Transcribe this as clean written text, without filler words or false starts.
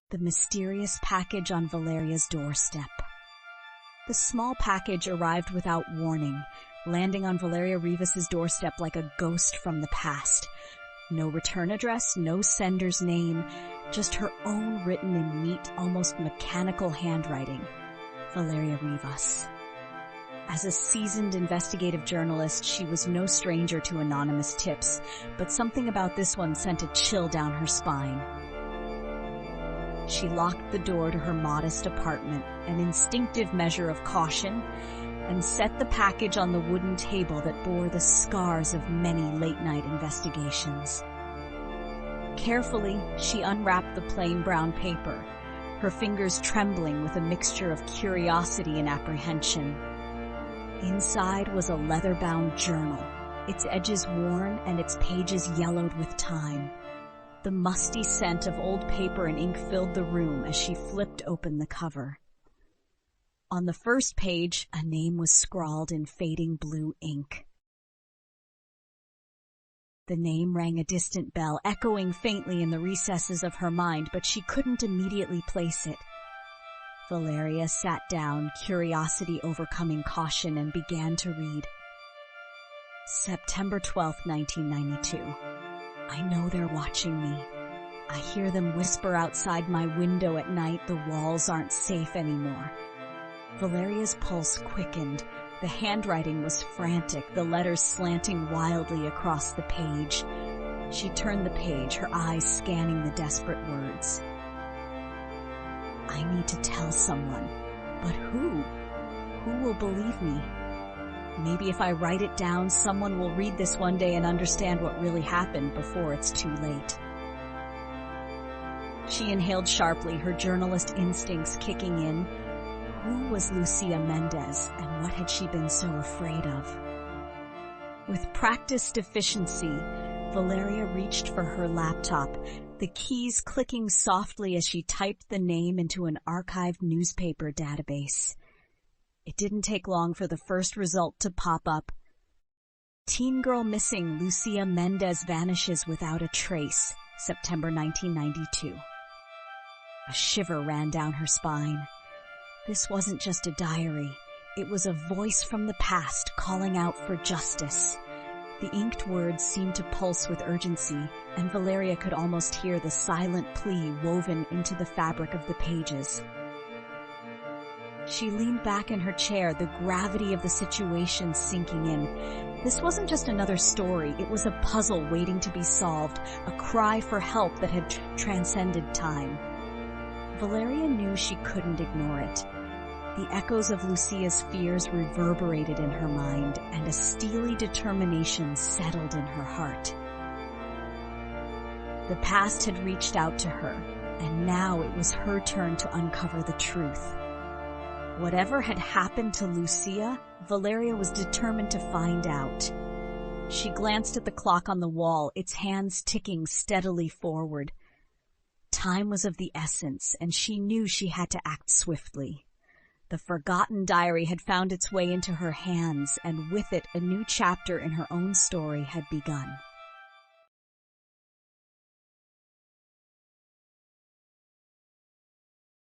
The mysterious package on Valeria's doorstep. The small package arrived without warning, landing on Valeria Rivas' doorstep like a ghost from the past. No return address, no sender's name, just her own written in neat, almost mechanical handwriting. Valeria Rivas. As a seasoned investigative journalist, she was no stranger to anonymous tips, but something about this one sent a chill down her spine. She locked the door to her modest apartment, an instinctive measure of caution, and set the package on the wooden table that bore the scars of many late-night investigations. Carefully, she unwrapped the plain brown paper, her fingers trembling with a mixture of curiosity and apprehension. Inside was a leather-bound journal, its edges worn and its pages yellowed with time. The musty scent of old paper and ink filled the room as she flipped open the cover. On the first page, a name was scrawled in fading blue ink. The name rang a distant bell, echoing faintly in the recesses of her mind, but she couldn't immediately place it. Valeria sat down, curiosity overcoming caution, and began to read. September 12th, 1992. I know they're watching me. I hear them whisper outside my window at night, the walls aren't safe anymore. Valeria's pulse quickened. The handwriting was frantic, the letters slanting wildly across the page. She turned the page, her eyes scanning the desperate words. I need to tell someone, but who? Who will believe me? Maybe if I write it down, someone will read this one day and understand what really happened before it's too late. She inhaled sharply, her journalist instincts kicking in. Who was Lucía Méndez, and what had she been so afraid of? With practiced efficiency, Valeria reached for her laptop, the keys clicking softly as she typed the name into an archived newspaper database. It didn't take long for the first result to pop up. Teen girl missing, Lucía Méndez vanishes without a trace, September 1992. A shiver ran down her spine. This wasn't just a diary. It was a voice from the past calling out for justice. The inked words seemed to pulse with urgency, and Valeria could almost hear the silent plea woven into the fabric of the pages. She leaned back in her chair, the gravity of the situation sinking in. This wasn't just another story. It was a puzzle waiting to be solved, a cry for help that had transcended time. Valeria knew she couldn't ignore it. The echoes of Lucia's fears reverberated in her mind, and a steely determination settled in her heart. The past had reached out to her, and now it was her turn to uncover the truth. Whatever had happened to Lucía, Valeria was determined to find out. She glanced at the clock on the wall, its hands ticking steadily forward. Time was of the essence, and she knew she had to act swiftly. The forgotten diary had found its way into her hands, and with it a new chapter in her own story had begun.